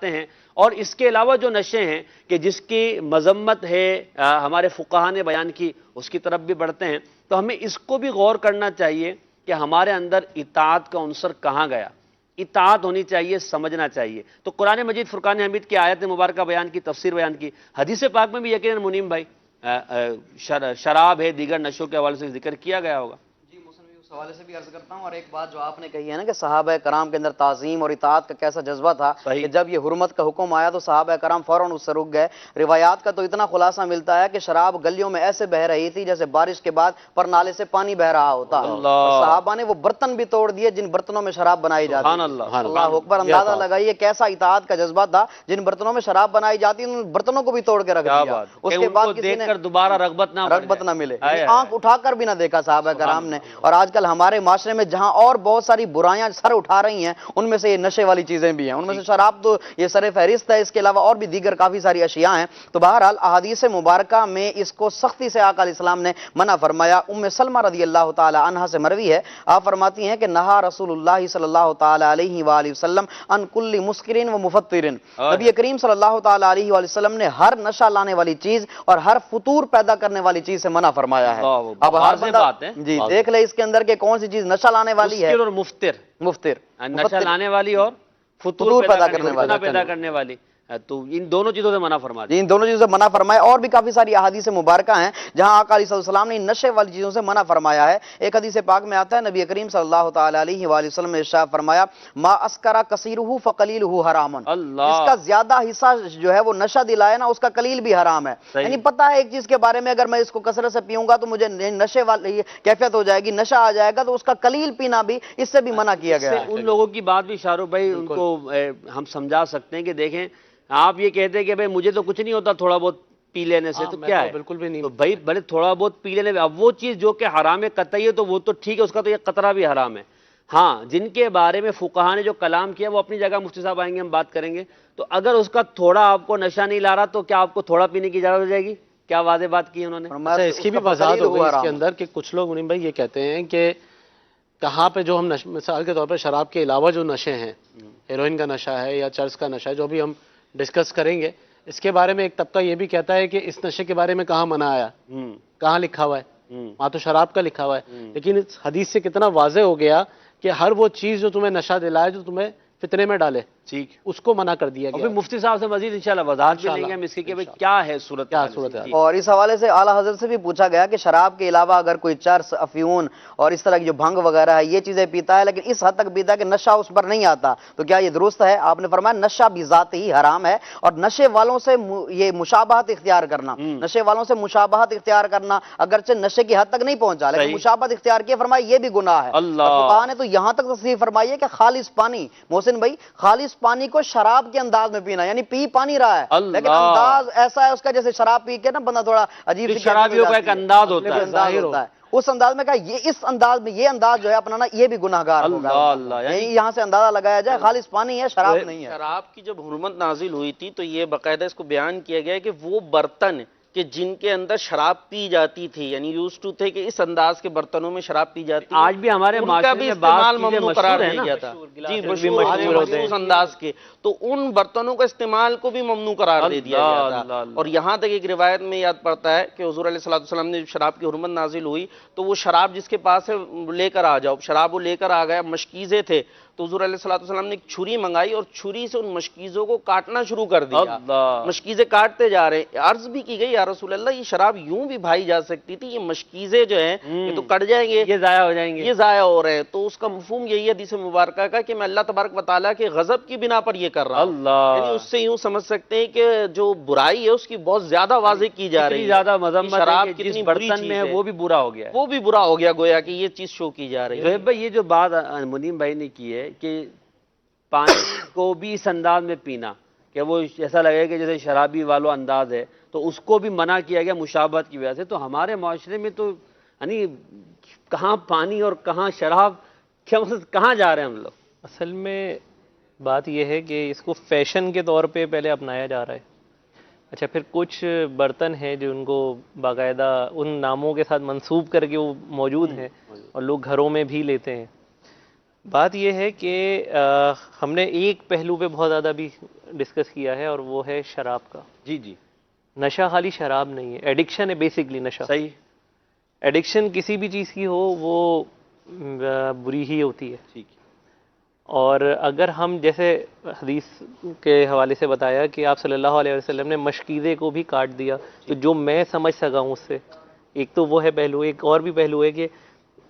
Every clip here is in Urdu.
ہیں۔ اور اس کے علاوہ جو نشے ہیں کہ جس کی مذمت ہے ہمارے فقہا نے بیان کی، اس کی طرف بھی بڑھتے ہیں، تو ہمیں اس کو بھی غور کرنا چاہیے کہ ہمارے اندر اطاعت کا عنصر کہاں گیا۔ اطاعت ہونی چاہیے، سمجھنا چاہیے۔ تو قرآن مجید فرقان حمید کی آیت مبارکہ بیان کی، تفسیر بیان کی، حدیث پاک میں بھی یقیناً منیم بھائی شراب ہے، دیگر نشوں کے حوالے سے ذکر کیا گیا ہوگا۔ اس حوالے سے بھی عرض کرتا ہوں، اور ایک بات جو آپ نے کہی ہے نا کہ صحابہ کرام کے اندر تعظیم اور اطاعت کا کیسا جذبہ تھا کہ جب یہ حرمت کا حکم آیا تو صحابہ کرام فوراً اس سے رک گئے۔ روایات کا تو اتنا خلاصہ ملتا ہے کہ شراب گلیوں میں ایسے بہہ رہی تھی جیسے بارش کے بعد پر نالے سے پانی بہہ رہا ہوتا، اور صحابہ نے وہ برتن بھی توڑ دیے جن برتنوں میں شراب بنائی جاتی تھی۔ اللہ اکبر، اندازہ لگائیے کیسا اطاعت کا جذبہ تھا، جن برتنوں میں شراب بنائی جاتی ان برتنوں کو بھی توڑ کے رکھ دیا، اس کے بعد کسی نے دوبارہ رغبت نہ ملے، آنکھ اٹھا کر بھی نہ دیکھا صحابہ کرام نے۔ اور آج کل ہمارے معاشرے میں جہاں اور بہت ساری برائیاں سر اٹھا رہی ہیں، ان میں سے یہ نشے والی چیزیں بھی ہیں، ان میں سے شراب تو یہ سر فہرست ہے، اس کے علاوہ اور بھی دیگر کافی ساری اشیاء ہیں۔ تو بہرحال احادیث مبارکہ میں اس کو سختی سے آقا علیہ السلام نے منع فرمایا۔ ام سلمہ رضی اللہ تعالی عنہا سے مروی ہے، آپ فرماتی ہیں کہ نہا رسول اللہ صلی اللہ تعالی علیہ وآلہ وسلم ان کل مسکرین و مفترین، نبی کریم صلی اللہ تعالی علیہ وآلہ وسلم نے ہر نشہ لانے والی چیز اور ہر فطور پیدا کرنے والی چیز سے منع فرمایا ہے۔ اب ہر بندہ جی دیکھ لے اس کے اندر کہ کون سی چیز نشہ لانے والی ہے، اور مفتر نشہ لانے والی اور فطور پیدا کرنے والی، تو ان دونوں چیزوں سے منع فرما دیا، ان دونوں چیزوں سے منع فرمایا۔ اور بھی کافی ساری احادیث مبارکہ ہیں جہاں آقا علیہ السلام نے نشے والی چیزوں سے منع فرمایا ہے۔ ایک حدیث پاک میں آتا ہے نبی کریم صلی اللہ تعالی علیہ وآلہ وسلم نے ارشاد فرمایا ما اسکر کثیرہ فقلیلہ حرام، جس کا زیادہ حصہ جو ہے وہ نشہ دلائے نا اس کا قلیل بھی حرام ہے۔ یعنی پتہ ہے ایک چیز کے بارے میں اگر میں اس کو کثرت سے پیوں گا تو مجھے نشے والی کیفیت ہو جائے گی، نشہ آ جائے گا، تو اس کا قلیل پینا بھی اس سے بھی منع کیا گیا ہے۔ ان لوگوں کی بات بھی شاہ رخ بھائی ان کو ہم سمجھا سکتے ہیں کہ دیکھیں آپ یہ کہتے ہیں کہ بھئی مجھے تو کچھ نہیں ہوتا تھوڑا بہت پی لینے سے، تو کیا ہے بالکل بھی نہیں، تو بھائی بھلے تھوڑا بہت پی لینے، اب وہ چیز جو کہ حرام قطعی ہے تو وہ تو ٹھیک ہے، اس کا تو یہ قطرہ بھی حرام ہے۔ ہاں جن کے بارے میں فقہا نے جو کلام کیا وہ اپنی جگہ مفتی صاحب آئیں گے ہم بات کریں گے، تو اگر اس کا تھوڑا آپ کو نشہ نہیں لا رہا تو کیا آپ کو تھوڑا پینے کی اجازت ہو جائے گی؟ کیا واضح بات کی انہوں نے؟ اچھا اس کی بھی وضاحت ہو گئی اس کے اندر کہ کچھ لوگ منیم بھائی یہ کہتے ہیں کہ کہاں پہ جو ہم مثال کے طور پر شراب کے علاوہ جو نشے ہیں، ہیروئن کا نشہ ہے یا چرس کا نشہ ہے، جو بھی ہم ڈسکس کریں گے، اس کے بارے میں ایک طبقہ یہ بھی کہتا ہے کہ اس نشے کے بارے میں کہاں منع آیا، کہاں لکھا ہوا ہے، وہاں تو شراب کا لکھا ہوا ہے، لیکن اس حدیث سے کتنا واضح ہو گیا کہ ہر وہ چیز جو تمہیں نشہ دلائے، جو تمہیں فتنے میں ڈالے، ٹھیک اس کو منع کر دیا گیا۔ اور مفتی صاحب سے مزید انشاءاللہ وضاحت بھی لیں گے ہم اس کی کہ کیا ہے صورت حال۔ اور اس حوالے سے اعلیٰ حضرت سے بھی پوچھا گیا کہ شراب کے علاوہ اگر کوئی چرس، افیون اور اس طرح کی جو بھنگ وغیرہ ہے یہ چیزیں پیتا ہے لیکن اس حد تک پیتا ہے کہ نشہ اس پر نہیں آتا تو کیا یہ درست ہے؟ آپ نے فرمایا نشہ بذات ہی حرام ہے، اور نشے والوں سے یہ مشابہت اختیار کرنا، نشے والوں سے مشابہت اختیار کرنا اگرچہ نشے کی حد تک نہیں پہنچا لیکن مشابہت اختیار کی، فرمایا یہ بھی گناہ ہے۔ فقہا نے تو یہاں تک تصریح فرمائی ہے کہ خالص پانی، محسن بھائی خالص پانی کو شراب کے انداز میں پینا، یعنی پی پانی رہا ہے لیکن انداز ایسا ہے اس کا جیسے شراب پی کے نا بندہ تھوڑا عجیب سی شرابیوں کا ایک انداز ہوتا ہے، اس انداز میں کہا یہ اس انداز میں یہ انداز جو ہے اپنانا یہ بھی گناہگار ہوگا، یعنی یہاں سے اندازہ لگایا جائے خالص پانی ہے، شراب نہیں ہے۔ شراب کی جب حرمت نازل ہوئی تھی تو یہ باقاعدہ اس کو بیان کیا گیا کہ وہ برتن کہ جن کے اندر شراب پی جاتی تھی، یعنی یوز ٹو تھے کہ اس انداز کے برتنوں میں شراب پی جاتی، آج بھی ہمارے معاشرے میں استعمال ممنوع قرار دیا گیا تھا، جی مشہور انداز کے، تو ان برتنوں کا استعمال کو بھی ممنوع قرار دے دیا گیا تھا۔ اور یہاں تک ایک روایت میں یاد پڑتا ہے کہ حضور علیہ السلام نے شراب کی حرمت نازل ہوئی تو وہ شراب جس کے پاس ہے لے کر آ جاؤ، شراب وہ لے کر آ گیا، مشکیزیں تھے تو حضور علیہ السلام نے ایک چھری منگائی اور چھری سے ان مشکیزوں کو کاٹنا شروع کر دیا، مشکیزیں کاٹتے جا رہے ہیں، عرض بھی کی گئی یا رسول اللہ یہ شراب یوں بھی بھائی جا سکتی تھی، یہ مشکیزیں جو ہیں یہ تو کٹ جائیں گے، یہ ضائع ہو جائیں گے، یہ ضائع ہو رہے ہیں، تو اس کا مفہوم یہی ہے حدیث مبارکہ کا کہ میں اللہ تبارک و تعالیٰ کے غضب کی بنا پر یہ کر رہا ہوں، یعنی اس سے یوں سمجھ سکتے ہیں کہ جو برائی ہے اس کی بہت زیادہ واضح کی جا رہی ہے، زیادہ مذمت شراب ہے کہ کتنی جس برتن میں ہے وہ بھی برا ہو گیا، وہ بھی برا ہو گیا، گویا کہ یہ چیز شو کی جا رہی ہے۔ بھائی یہ جو بات منیم بھائی نے کی ہے کہ پانی کو بھی اس انداز میں پینا کہ وہ ایسا لگے کہ جیسے شرابی والو انداز ہے تو اس کو بھی منع کیا گیا مشابہت کی وجہ سے، تو ہمارے معاشرے میں تو یعنی کہاں پانی اور کہاں شراب، کیا مطلب کہاں جا رہے ہیں ہم لوگ؟ اصل میں بات یہ ہے کہ اس کو فیشن کے طور پہ پہلے اپنایا جا رہا ہے، اچھا پھر کچھ برتن ہیں جو ان کو باقاعدہ ان ناموں کے ساتھ منسوب کر کے وہ موجود ہیں اور لوگ گھروں میں بھی لیتے ہیں، بات یہ ہے کہ ہم نے ایک پہلو پہ بہت زیادہ بھی ڈسکس کیا ہے اور وہ ہے شراب کا. جی جی. نشہ خالی شراب نہیں ہے، ایڈکشن ہے بیسکلی نشہ. صحیح. ایڈکشن کسی بھی چیز کی ہو وہ بری ہی ہوتی ہے. ٹھیک. اور اگر ہم جیسے حدیث کے حوالے سے بتایا کہ آپ صلی اللہ علیہ وسلم نے مشکیزے کو بھی کاٹ دیا، تو جو میں سمجھ سکا ہوں اس سے، ایک تو وہ ہے پہلو، ایک اور بھی پہلو ہے کہ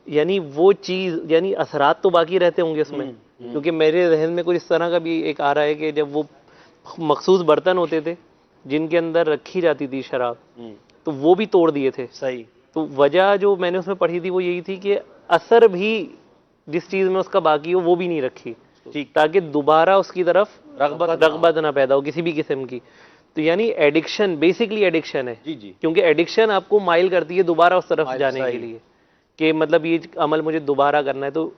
یعنی وہ چیز، یعنی اثرات تو باقی رہتے ہوں گے اس میں، کیونکہ میرے ذہن میں کچھ اس طرح کا بھی ایک آ رہا ہے کہ جب وہ مخصوص برتن ہوتے تھے جن کے اندر رکھی جاتی تھی شراب، تو وہ بھی توڑ دیے تھے. صحیح. تو وجہ جو میں نے اس میں پڑھی تھی وہ یہی تھی کہ اثر بھی جس چیز میں اس کا باقی ہو وہ بھی نہیں رکھی، تاکہ دوبارہ اس کی طرف رغبت نہ پیدا ہو کسی بھی قسم کی. تو یعنی ایڈکشن بیسکلی ایڈکشن ہے. جی جی. کیونکہ ایڈکشن آپ کو مائل کرتی ہے دوبارہ اس طرف جانے کے لیے، کہ مطلب یہ عمل مجھے دوبارہ کرنا ہے. تو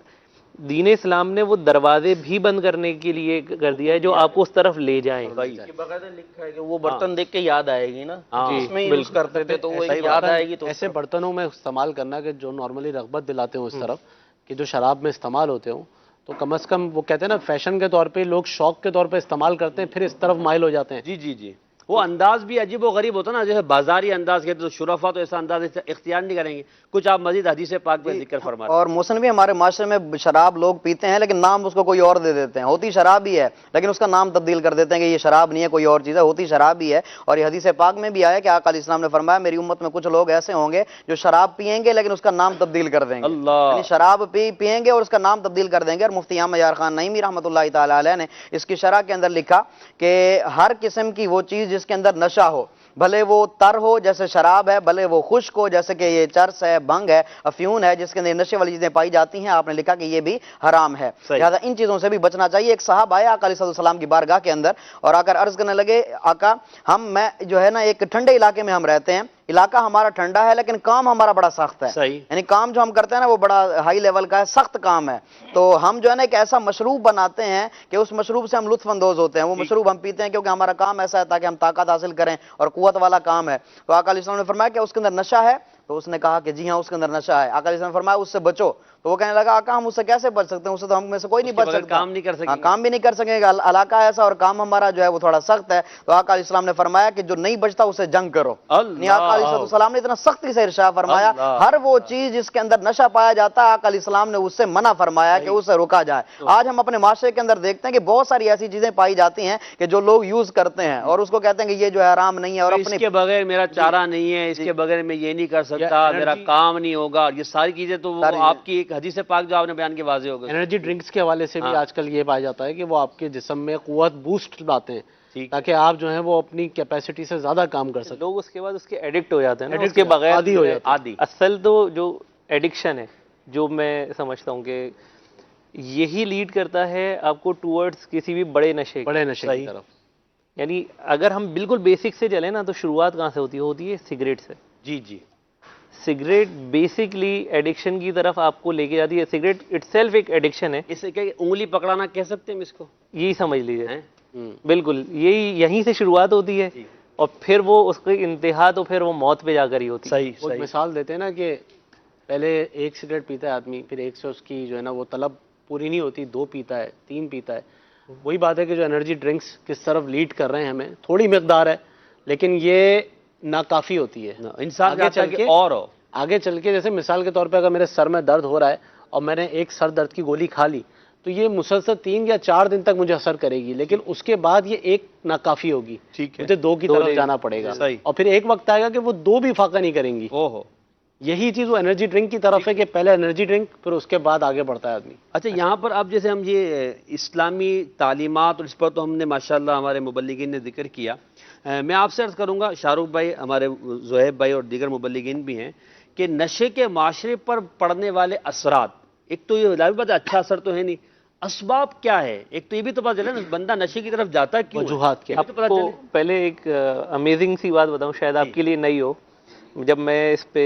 دین اسلام نے وہ دروازے بھی بند کرنے کے لیے کر دیا ہے جو آپ کو اس طرف لے جائیں. باقاعدہ لکھا ہے کہ وہ برتن دیکھ کے یاد آئے گی نا، جی اس میں یوز کرتے تھے تو وہ یاد آئے گی. تو ایسے برتنوں میں استعمال کرنا کہ جو نارملی رغبت دلاتے ہوں اس طرف، کہ جو شراب میں استعمال ہوتے ہوں، تو کم از کم وہ کہتے ہیں نا فیشن کے طور پہ لوگ شوق کے طور پہ استعمال کرتے ہیں، پھر اس طرف مائل ہو جاتے ہیں. جی جی جی. وہ انداز بھی عجیب و غریب ہوتا نا، جیسے بازاری انداز کہتے تو شرفا تو ایسا انداز اختیار نہیں کریں گے. کچھ آپ مزید حدیث پاک میں ذکر فرما رہے ہیں. اور محسن بھی ہمارے معاشرے میں شراب لوگ پیتے ہیں لیکن نام اس کو کوئی اور دے دیتے ہیں. ہوتی شراب ہی ہے لیکن اس کا نام تبدیل کر دیتے ہیں کہ یہ شراب نہیں ہے کوئی اور چیز ہے، ہوتی شراب ہی ہے. اور یہ حدیث پاک میں بھی آیا کہ آقا علیہ السلام نے فرمایا میری امت میں کچھ لوگ ایسے ہوں گے جو شراب پیئیں گے لیکن اس کا نام تبدیل کر دیں گے. یعنی شراب پیئیں گے اور اس کا نام تبدیل کر دیں گے. اور مفتی احمد یار خان نعیمی رحمۃ اللہ تعالی علیہ نے اس کی شرح کے اندر لکھا کہ ہر قسم کی وہ چیز جس کے اندر نشہ ہو، بھلے وہ تر ہو جیسے شراب ہے، بھلے وہ خشک ہو جیسے کہ یہ چرس ہے، بھنگ ہے، افیون ہے، جس کے اندر نشے والی چیزیں پائی جاتی ہیں، آپ نے لکھا کہ یہ بھی حرام ہے. لہٰذا ان چیزوں سے بھی بچنا چاہیے. ایک صاحب آئے آقا علیہ السلام کی بارگاہ کے اندر اور آ کر عرض کرنے لگے آقا میں جو ہے نا ایک ٹھنڈے علاقے میں ہم رہتے ہیں، علاقہ ہمارا ٹھنڈا ہے لیکن کام ہمارا بڑا سخت ہے. یعنی کام جو ہم کرتے ہیں نا وہ بڑا ہائی لیول کا ہے، سخت کام ہے. تو ہم جو ہے نا ایک ایسا مشروب بناتے ہیں کہ اس مشروب سے ہم لطف اندوز ہوتے ہیں. وہ مشروب ہم پیتے ہیں کیونکہ ہمارا کام ایسا ہے تاکہ ہم طاقت حاصل کریں اور قوت والا کام ہے. تو آقا علیہ السلام نے فرمایا کہ اس کے اندر نشہ ہے؟ تو اس نے کہا کہ جی ہاں اس کے اندر نشہ ہے. آقا علیہ السلام نے فرمایا اس سے بچو. تو وہ کہنے لگا آقا ہم اس سے کیسے بچ سکتے ہیں؟ اس سے تو ہم میں سے کوئی نہیں بچ سکتا، کام نہیں کر سکیں، کام بھی نہیں کر سکیں گے، علاقہ ایسا اور کام ہمارا جو ہے وہ تھوڑا سخت ہے. تو آقا علیہ السلام نے فرمایا کہ جو نہیں بچتا اسے جنگ کرو. یعنی آقا علیہ السلام نے اتنا سختی سے ارشاد فرمایا ہر وہ چیز جس کے اندر نشہ پایا جاتا ہے آقا علیہ السلام نے اس سے منع فرمایا کہ اس سے روکا جائے. آج ہم اپنے معاشرے کے اندر دیکھتے ہیں کہ بہت ساری ایسی چیزیں پائی جاتی ہیں کہ جو لوگ یوز کرتے ہیں اور اس کو کہتے ہیں کہ یہ جو ہے حرام نہیں ہے، اور اس کے بغیر میرا چارہ نہیں ہے، اس کے بغیر میں یہ نہیں کر سکتا، میرا کام نہیں ہوگا. یہ ساری چیزیں تو آپ کی ایک حدیث پاک جو آپ نے بیان کے واضح ہو گئے. انرجی ڈرنکس کے حوالے سے بھی آج کل یہ پایا جاتا ہے کہ وہ آپ کے جسم میں قوت بوسٹ لاتے ہیں تاکہ آپ جو ہیں وہ اپنی کیپیسٹی سے زیادہ کام کر سکیں. لوگ اس کے بعد اس کے ایڈکٹ ہو جاتے ہیں، اس کے بغیر عادی ہو جاتے ہیں. اصل تو جو ایڈکشن ہے جو میں سمجھتا ہوں کہ یہی لیڈ کرتا ہے آپ کو ٹورڈز کسی بھی بڑے نشے کی طرف. یعنی اگر ہم بالکل بیسک سے چلیں نا تو شروعات کہاں سے ہوتی ہے سگریٹ سے. جی جی. سگریٹ بیسکلی ایڈکشن کی طرف آپ کو لے کے جاتی ہے. سگریٹ اٹ سیلف ایک ایڈکشن ہے. اسے کہ انگلی پکڑانا کہہ سکتے ہیں اس کو، یہی سمجھ لیجیے. بالکل یہیں سے شروعات ہوتی ہے اور پھر وہ اس کی انتہا تو پھر وہ موت پہ جا کر ہی ہوتی ہے. وہ مثال دیتے ہیں نا کہ پہلے ایک سگریٹ پیتا ہے آدمی، پھر ایک سے اس کی جو ہے نا وہ طلب پوری نہیں ہوتی، 2 پیتا ہے، 3 پیتا ہے. وہی بات ہے کہ جو انرجی ڈرنکس کس طرف لیڈ کر رہے ہیں ہمیں، تھوڑی مقدار ہے لیکن یہ ناکافی ہوتی ہے. انسان آگے چل کے جیسے مثال کے طور پہ اگر میرے سر میں درد ہو رہا ہے اور میں نے ایک سر درد کی گولی کھا لی تو یہ مسلسل 3 یا 4 دن تک مجھے اثر کرے گی، لیکن اس کے بعد یہ ایک ناکافی ہوگی، مجھے 2 کی طرف جانا پڑے گا. اور پھر ایک وقت آئے گا کہ وہ 2 بھی فاقہ نہیں کریں گی. یہی چیز وہ انرجی ڈرنک کی طرف ہے کہ پہلے انرجی ڈرنک پھر اس کے بعد آگے بڑھتا ہے آدمی. اچھا یہاں پر اب جیسے ہم یہ اسلامی تعلیمات اور اس پر تو ہم نے ماشاءاللہ ہمارے مبلغین نے ذکر کیا. میں آپ سے عرض کروں گا، شاہ رخ بھائی، ہمارے زہیب بھائی اور دیگر مبلغین بھی ہیں، کہ نشے کے معاشرے پر پڑنے والے اثرات، ایک تو یہ ظاہر بات ہے اچھا اثر تو ہے نہیں، اسباب کیا ہے؟ ایک تو یہ بھی تو پتہ چلے نا بندہ نشے کی طرف جاتا ہے کیوں، وجوہات کیا. آپ کو پہلے ایک امیزنگ سی بات بتاؤں، شاید آپ کے لیے نئی ہو. جب میں اس پہ